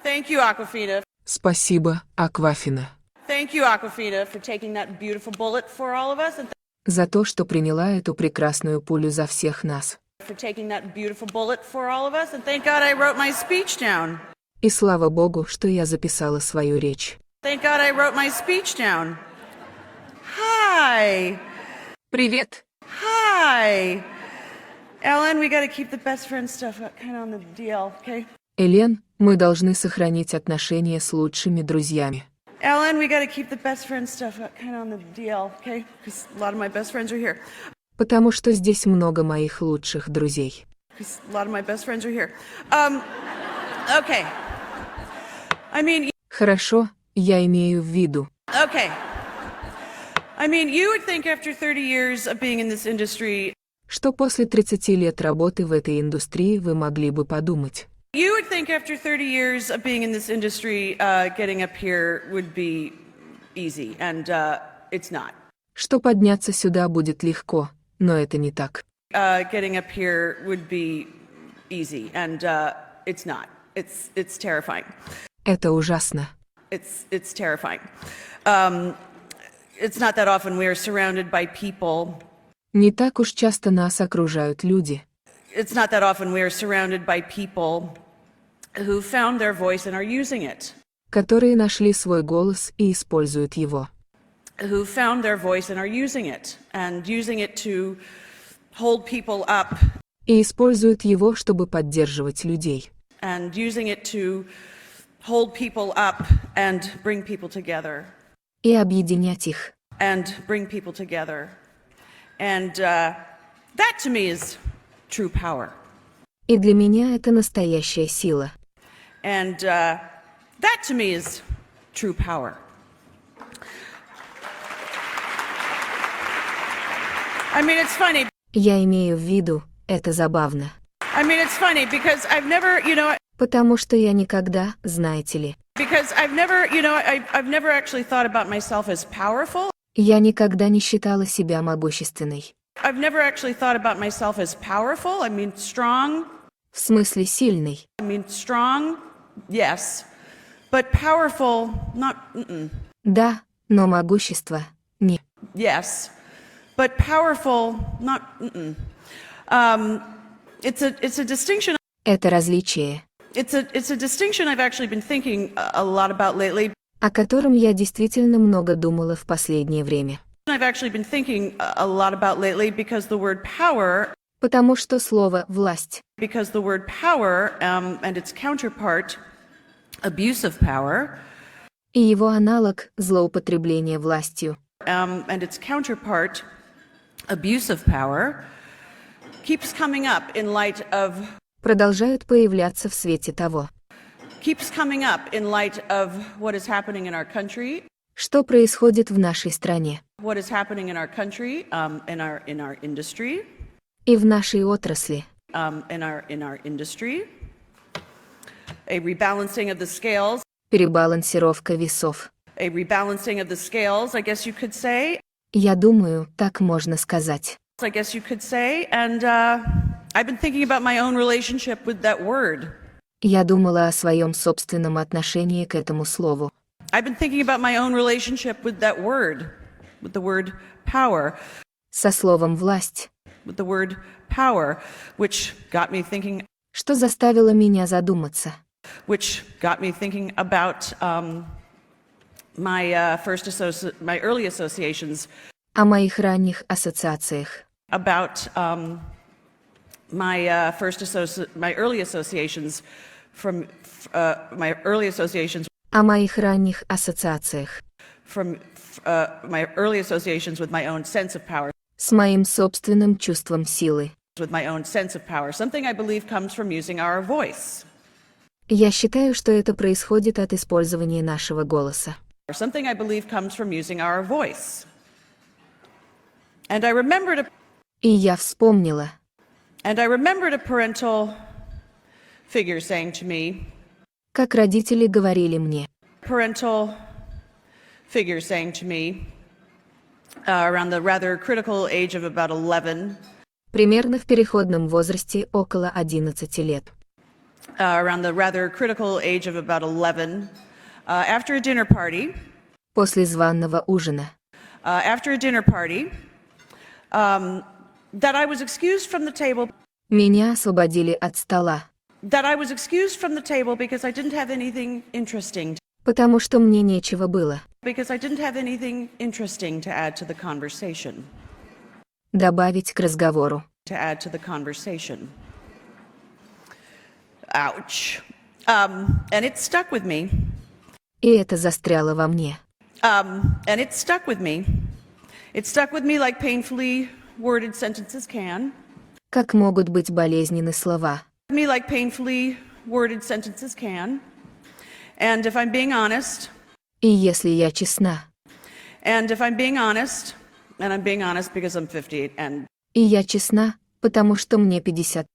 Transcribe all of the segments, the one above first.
Thank you, Aquafina. Спасибо, Аквафина, Thank you, Aquafina, for taking that beautiful bullet for all of us, and за то, что приняла эту прекрасную пулю за всех нас. for taking that beautiful bullet for all of us. And thank God I wrote my speech down. И слава Богу, что я записала свою речь. Thank God I wrote my speech down. Hi. Привет. Hi. Ellen, we got to keep the best friend stuff kind of on the DL, okay? Элен, мы должны сохранить отношения с лучшими друзьями. Ellen, we got to keep the best friend stuff kind of on the DL, okay? Because a lot of my best friends are here. Потому что здесь много моих лучших друзей. Because a lot of my best friends are here. Okay. I mean, Хорошо, я имею в виду. okay. I mean, you would think after 30 years of being in this industry, Что после 30 лет работы в этой индустрии вы могли бы подумать? you would think after 30 years of being in this industry, getting up here would be easy, and it's not. Что подняться сюда будет легко, но это не так. Getting up here would be easy, and it's not. It's terrifying. Это ужасно. It's terrifying. It's not that often we are surrounded by people. Не так уж часто нас окружают люди. It's not that often we are surrounded by people who found their voice and are using it. Которые нашли свой голос и используют его. Who found their voice and are using it to hold people up. И используют его, чтобы поддерживать людей. And using it to hold people up and bring people together. И объединять их. And bring people together. And that to me is true power. И для меня это настоящая сила. And that to me is true power. I mean, it's funny. Я имею в виду, это забавно. I mean, it's funny because I've never, Потому что я никогда, знаете ли, because I've never actually thought about myself as powerful. я никогда не считала себя могущественной. I've never actually thought about myself as powerful. I mean, strong. В смысле сильной. I mean, strong, yes. But powerful, not, Да, но могущество – не. yes. But powerful, not, It's a distinction. Это различие, It's a distinction I've actually been thinking a lot about lately. о котором я действительно много думала в последнее время. I've actually been thinking a lot about lately because the word power, Потому что слово «власть» and its counterpart, abuse of power, и его аналог «злоупотребление властью» and its counterpart, abuse of power, keeps coming up in light of продолжают появляться в свете того, keeps coming up in light of what is happening in our country, что происходит в нашей стране what is happening in our country, in our industry, и в нашей отрасли, in our industry, a rebalancing of the scales, перебалансировка весов. a rebalancing of the scales, I guess you could say. Я думаю, так можно сказать. I guess you could say, and I've been thinking about my own relationship with that word. Я думала о своем собственном отношении к этому слову. I've been thinking about my own relationship with that word, with the word power, Со словом «власть», with the word power, which got me thinking что заставило меня задуматься. About my early associations. О моих ранних ассоциациях. About my early associations from my early associations. О моих ранних ассоциациях. From my early associations with my own sense of power. С моим собственным чувством силы. With my own sense of power. Something I believe comes from using our voice. Я считаю, что это происходит от использования нашего голоса. Something I believe comes from using our voice. And I remembered И я вспомнила. And I remembered a parental figure saying to me. Как родители говорили мне. Parental figure saying to me around the rather critical age of about 11. Примерно в переходном возрасте около 11 лет. around the rather critical age of about 11, after a dinner party. После званого ужина. After a dinner party, that I was excused from the table. Меня освободили от стола. That I was excused from the table because I didn't have anything interesting. Потому что мне нечего было. Because I didn't have anything interesting to add to the conversation. Добавить к разговору. To add to the conversation. Ouch. And it stuck with me. И это застряло во мне. And it stuck with me. It stuck with me like painfully worded sentences can. Как могут быть болезненны слова. Me like painfully worded sentences can. And if I'm being honest. И если я честна. And if I'm being honest, and I'm being honest because I'm 50 and. И я честна, потому что мне 50.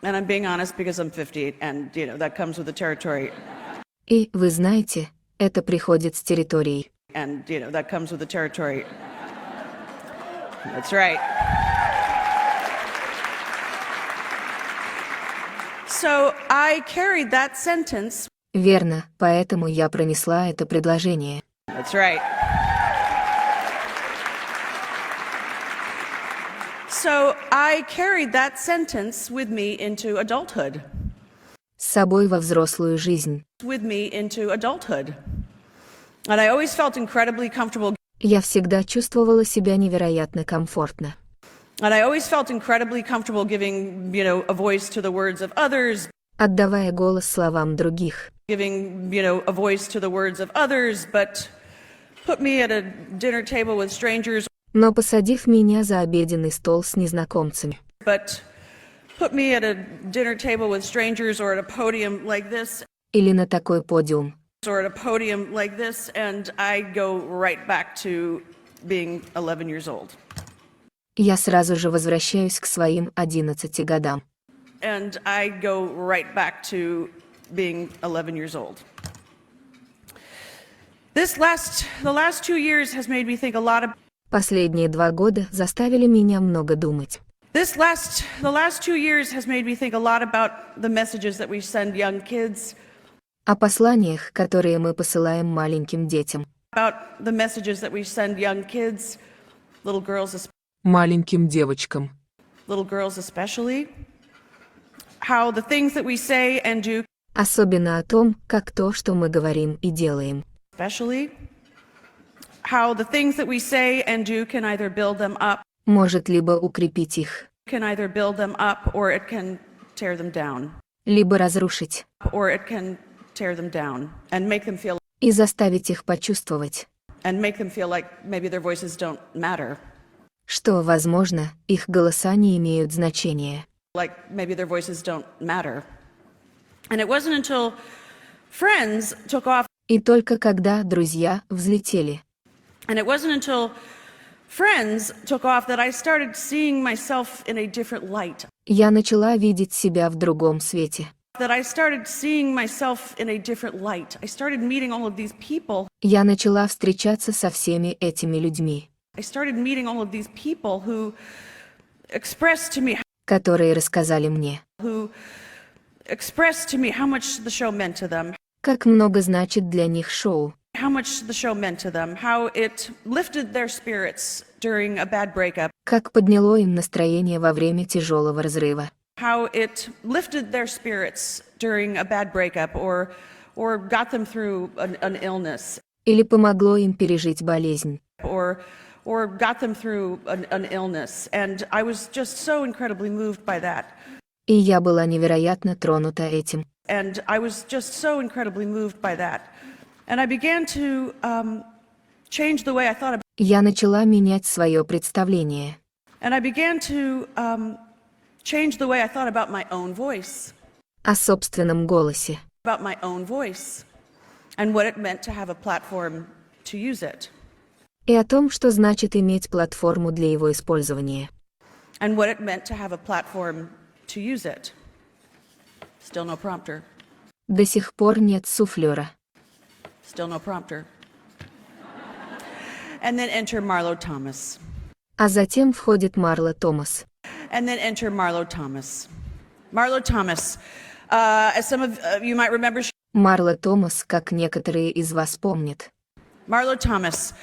And I'm being honest because I'm 50 and, you know, that comes with the territory. И, вы знаете, это приходит с территорией. And, you know, that comes with the territory. That's right. So I carried that sentence. Верно, поэтому я пронесла это предложение. That's right. So I carried that sentence with me into adulthood. С собой во взрослую жизнь. With me into adulthood. And I always felt incredibly comfortable. Я всегда чувствовала себя невероятно комфортно. And I always felt incredibly comfortable giving, you know, a voice to the words of others. Отдавая голос словам других. Giving, you know, a voice to the words of others, but put me at a dinner table with strangers. Но посадив меня за обеденный стол с незнакомцами. But put me at a dinner table with strangers or at a podium like this. Или на такой подиум. Or at a podium like this, and I go right back to being 11 years old. Я сразу же возвращаюсь к своим 11 годам. And I go right back to being 11 years old. The last 2 years has made me think a lot of. Последние 2 года заставили меня много думать. The last 2 years has made me think a lot about the messages that we send young kids. О посланиях, которые мы посылаем маленьким детям. About the messages that we send young kids, little girls, Маленьким девочкам. little girls especially. How the things that we say and do. Особенно о том, как то, что мы говорим и делаем. Especially. How the things that we say and do can either build them up. Может либо укрепить их. Can either build them up or it can tear them down. Либо разрушить. Or it can tear them down and make them feel. И заставить их почувствовать. And make them feel like maybe their voices don't matter. Что, возможно, их голоса не имеют значения. Like maybe their voices don't matter. And it wasn't until friends took off. И только когда друзья взлетели. And it wasn't until friends took off that I started seeing myself in a different light. Я начала видеть себя в другом свете. That I started seeing myself in a different light. I started meeting all of these people. Я начала встречаться со всеми этими людьми. I started meeting all of these people who expressed to me. Которые рассказали мне. Who expressed to me how much the show meant to them. Как много значит для них шоу. How much the show meant to them. How it lifted their spirits during a bad breakup. Как подняло им настроение во время тяжелого разрыва. How it lifted their spirits during a bad breakup or got them through an illness. Или помогло им пережить болезнь. Or got them through an illness. And I was just so incredibly moved by that. И я была невероятно тронута этим. And I was just so incredibly moved by that. And I began to change the way I thought about. Я начала менять свое представление. And I began to change the way I thought about my own voice. О собственном голосе. About my own voice. And what it meant to have a platform to use it. И о том, что значит иметь платформу для его использования. And what it meant to have a platform to use it. Still no prompter. До сих пор нет суфлера. Still no prompter. And then enter Marlo Thomas. А затем входит Марла Томас. And then enter Marlo Thomas. Marlo Thomas As some of you might remember, Марла Томас, как некоторые из вас помнят. Marlo Thomas.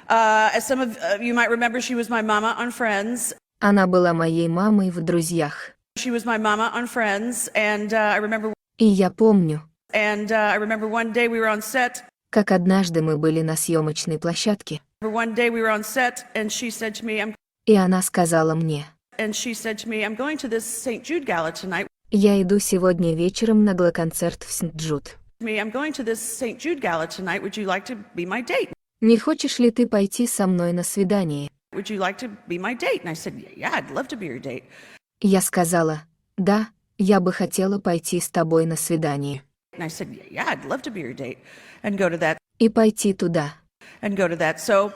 As some of you might remember, she was my mama on Friends. Она была моей мамой в «Друзьях». She was my mama on Friends, and I remember И я помню, one day we were on set. как однажды мы были на съемочной площадке, One day we were on set, and she said to me, и она сказала мне: I'm going to this St. Jude gala tonight. «Я иду сегодня вечером на гала-концерт в Сейнт Джуд. I'm going to this St. Jude gala tonight. Would you like to be my date? Не хочешь ли ты пойти со мной на свидание?» Would you like to be my date? And I said, yeah, I'd love to be your date. Я сказала: «Да, я бы хотела пойти с тобой на свидание». And I said, yeah, I'd love to be your date. And go to that. И пойти туда. So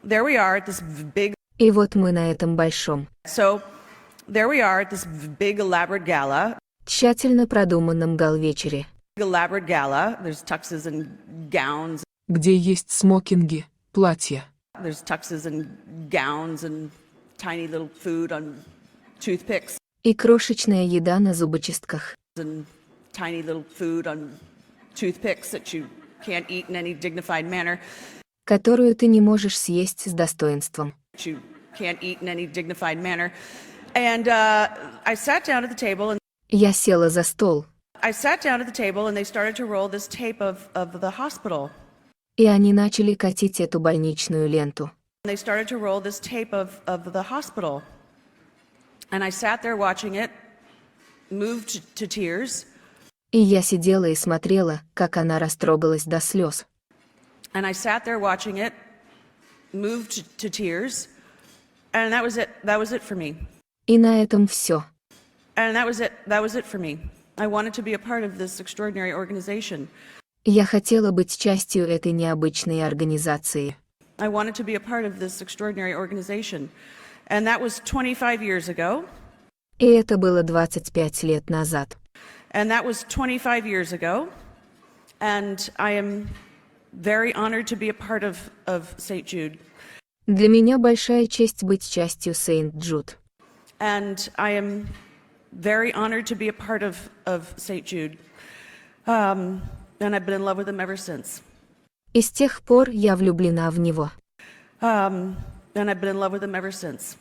there we are at this big. И вот мы на этом большом, So there we are at this big elaborate gala. тщательно продуманном гал-вечере, Elaborate gala. There's tuxes and gowns. где есть смокинги, платья, There's tuxes and gowns and tiny little food on toothpicks и крошечная еда на зубочистках, and tiny little food on toothpicks that you can't eat in any dignified manner. которую ты не можешь съесть с достоинством. You can't eat in any dignified manner. And I sat down at the table Я села за стол, and they started to roll this tape of the hospital. и они начали катить эту больничную ленту. They started to roll this tape of the hospital. And I sat there watching it, moved to tears. И я сидела и смотрела, как она растрогалась до слез. And I sat there watching it, moved to tears. And that was it. That was it for me. И на этом все. And that was it. That was it for me. I wanted to be a part of this extraordinary organization. Я хотела быть частью этой необычной организации. I wanted to be a part of this extraordinary organization. And that was 25 years ago. И это было 25 лет назад. And that was 25 years ago. And I am very honored to be a part of St. Jude. Для меня большая честь быть частью Сейнт Джуд. And I am very honored to be a part of St. Jude. And I've been in love with him ever since. И с тех пор я влюблена в него. And I've been in love with him ever since.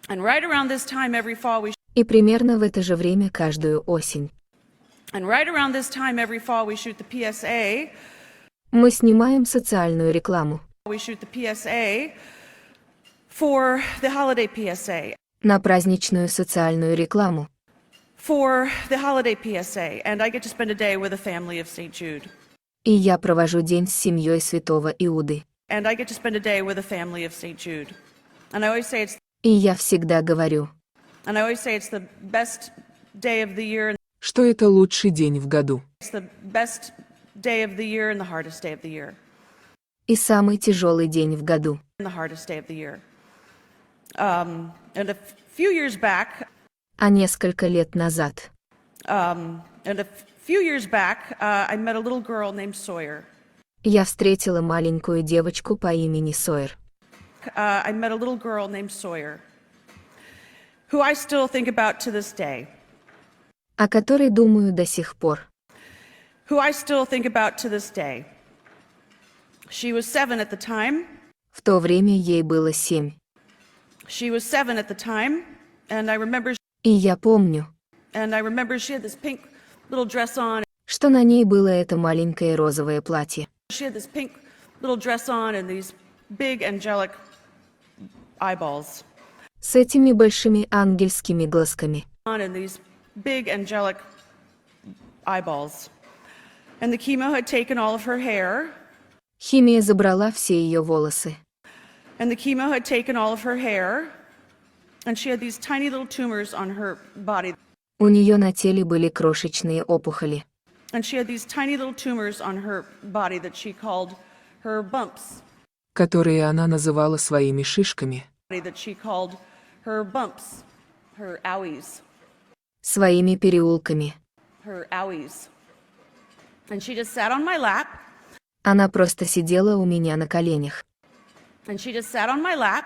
And right around this time every fall we И примерно в это же время каждую осень shoot the PSA. мы снимаем социальную рекламу We shoot the PSA for the holiday PSA. на праздничную социальную рекламу. For the holiday PSA. And I get to spend a day with a family of St. Jude. И я провожу день с семьей Святого Иуды. And I get to spend a day with a family of St. Jude. And I always say it's И я всегда говорю, the best day of the year. что это лучший день в году. It's the best day of the year and the hardest day of the year. и самый тяжелый день в году. And the hardest day of the year. And a few years back, А несколько лет назад I met a little girl named Sawyer. я встретила маленькую девочку по имени Сойер, I met a little girl named Sawyer, who I still think about to this day. о которой думаю до сих пор. Who I still think about to this day. She was 7 at the time. В то время ей было 7. She was 7 at the time, and I remember И я помню, she had this pink little dress on. что на ней было это маленькое розовое платье. She had this pink little dress on and these big angelic eyeballs. С этими большими ангельскими глазками. And these big angelic eyeballs. And the chemo had taken all of her hair. Химия забрала все ее волосы. And the chemo had taken all of her hair. And she had these tiny little tumors on her body. У нее на теле были крошечные опухоли. And she had these tiny little tumors on her body that she called her bumps. Которые она называла своими шишками. That she called her bumps, her owies. Своими переулками. Her owies. And she just sat on my lap. Она просто сидела у меня на коленях. And she just sat on my lap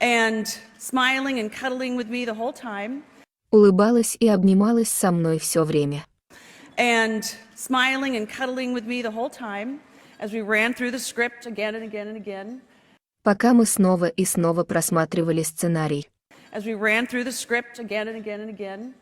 and smiling and cuddling with me the whole time. улыбалась и обнималась со мной все время. and smiling and cuddling with me the whole time as we ran through the script again and again and again. Пока мы снова и снова просматривали сценарий. As we ran through the script again and again and again.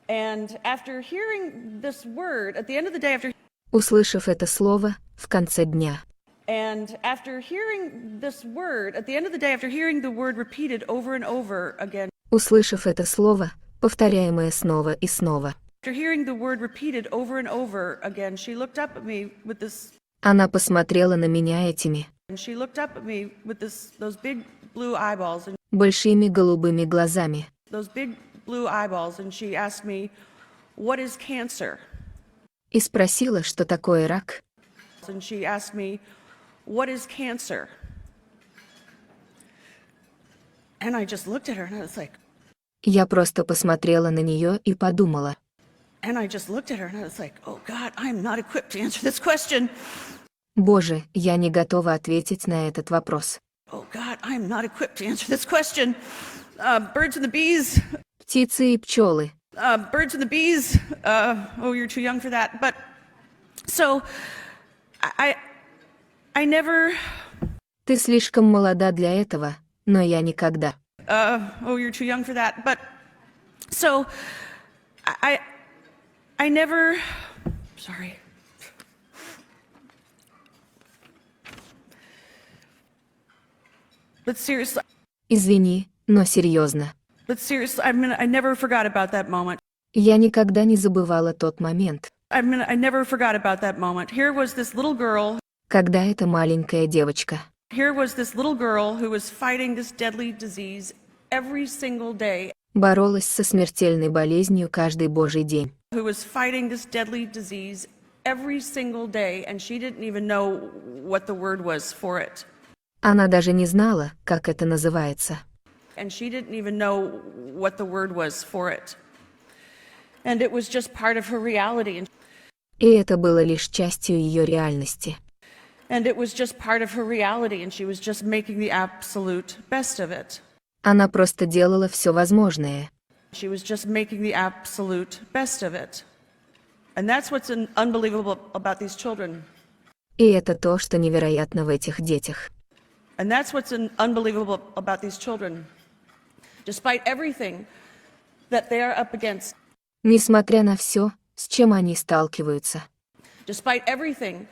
And after hearing this word, at the end of the day, Услышав это слово, в конце дня. and after hearing this word, at the end of the day, after hearing the word repeated over and over again, Услышав это слово, повторяемое снова и снова. after hearing the word repeated over and over again, she looked up at me with this, Она посмотрела на меня этими and she looked up at me with those big blue eyeballs, and большими голубыми глазами. those big blue eyeballs, and she asked me, "What is cancer?" И спросила, что такое рак. And she asked me, "What is cancer?" And I just looked at her and I was like, Я просто посмотрела на нее и подумала. "Oh God, I'm not equipped to answer this question. Боже, я не готова ответить на этот вопрос. Oh God, I'm not equipped to answer this question. Birds and the bees, Птицы и пчелы. birds and the bees. Oh, you're too young for that." But so I never. Ты слишком молода для этого, но я никогда. Oh, you're too young for that. But so I never. Sorry. But seriously, Извини, но серьезно. I never forgot about that moment. Я никогда не забывала тот момент, I never forgot about that moment. Here was this little girl. когда эта маленькая девочка Here was this little girl who was fighting this deadly disease every single day. боролась со смертельной болезнью каждый божий день. Who was fighting this deadly disease every single day, and she didn't even know what the word was for it. Она даже не знала, как это называется. And she didn't even know what the word was for it. And it was just part of her reality. И это было лишь частью ее реальности. And it was just part of her reality, and she was just making the absolute best of it. Она просто делала все возможное. She was just making the absolute best of it. And that's what's unbelievable about these children. И это то, что невероятно в этих детях. And that's what's unbelievable about these children. Despite everything that they are up against, Несмотря на все, с чем они сталкиваются. despite everything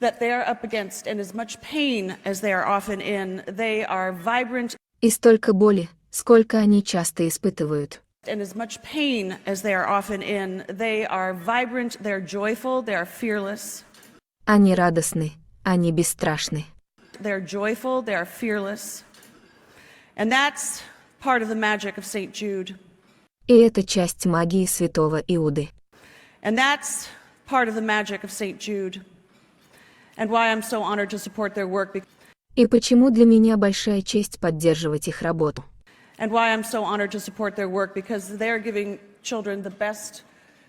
that they are up against, and as much pain as they are often in, they are vibrant, И столько боли, сколько они часто испытывают. and as much pain as they are often in, they are vibrant, they're joyful, they are fearless. Они радостны, они бесстрашны. They're joyful, they are fearless. And that's part of the magic of St. Jude. И это часть магии Святого Иуды. And that's part of the magic of St. Jude. And why I'm so honored to support their work. И почему для меня большая честь поддерживать их работу? And why I'm so honored to support their work, because they're giving children the best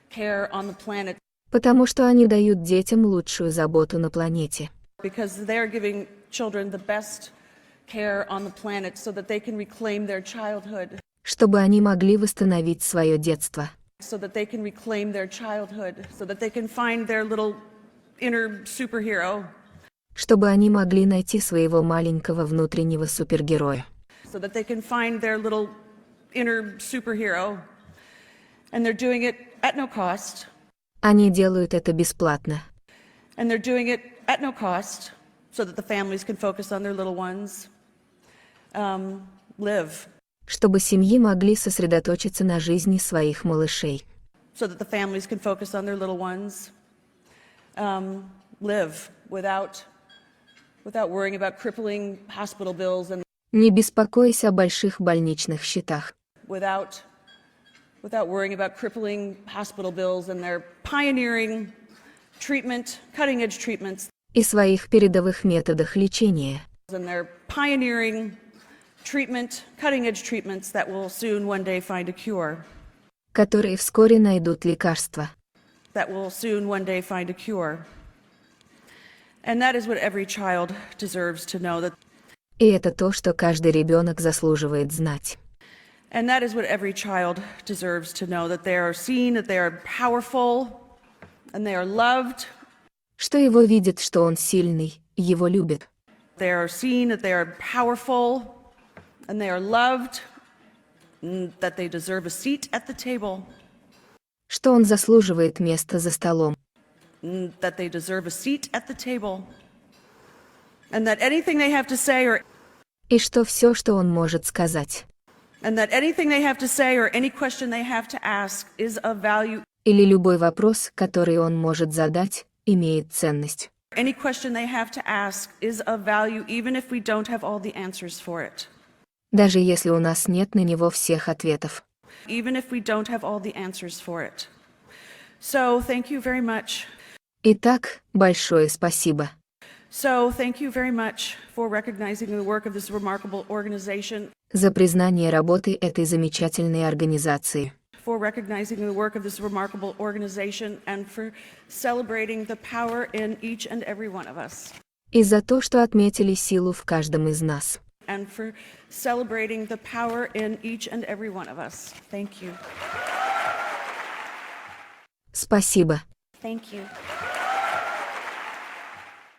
care on the planet. Потому что они дают детям лучшую заботу на планете. Because they're giving children the best care on the planet so that they can reclaim their childhood. Чтобы они могли восстановить свое детство. So that they can reclaim their childhood. So that they can find their little inner superhero. Чтобы они могли найти своего маленького внутреннего супергероя. So that they can find their little inner superhero. And they're doing it at no cost. Они делают это бесплатно. And they're doing it at no cost so that the families can focus on their little ones. Live. Чтобы семьи могли сосредоточиться на жизни своих малышей. So that the families can focus on their little ones. Live without worrying about crippling hospital bills and Не беспокойся о больших больничных счетах. without worrying about crippling hospital bills, and they're pioneering treatment, cutting-edge treatments, И своих передовых методах лечения. and they're pioneering treatment, cutting-edge treatments that will soon one day find a cure. Которые вскоре найдут лекарства. That will soon one day find a cure. And that is what every child deserves to know, that И это то, что каждый ребенок заслуживает знать. And that is what every child deserves to know, that they are seen, that they are powerful, and they are loved. Что его видят, что он сильный, его любят. They are seen, that they are powerful, and they are loved, and that they deserve a seat at the table. Что он заслуживает места за столом. And that they deserve a seat at the table. And that anything they have to say or И что все, что он может сказать. and that anything they have to say or any question they have to ask is of value. Или любой вопрос, который он может задать, имеет ценность. Any question they have to ask is of value even if we don't have all the answers for it. Даже если у нас нет на него всех ответов. Even if we don't have all the answers for it. So, thank you very much. Итак, большое спасибо. So, thank you very much for recognizing the work of this remarkable organization, За признание работы этой замечательной организации. for recognizing the work of this remarkable organization, and for celebrating the power in each and every one of us. И за то, что отметили силу в каждом из нас. And for celebrating the power in each and every one of us. Thank you. Спасибо. Thank you.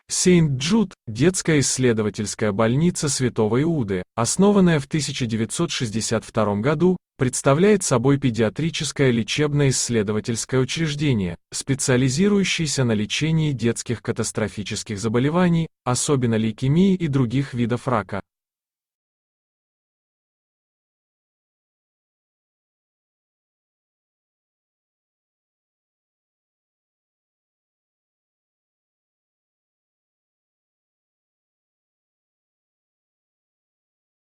Сейнт Джуд – детская исследовательская больница Святого Иуды, основанная в 1962 году, представляет собой пе-диатрическое лечебно-исследовательское учреждение, специализирующееся на лечении детских ката-строфических заболеваний, особенно лейкемии и других видов рака.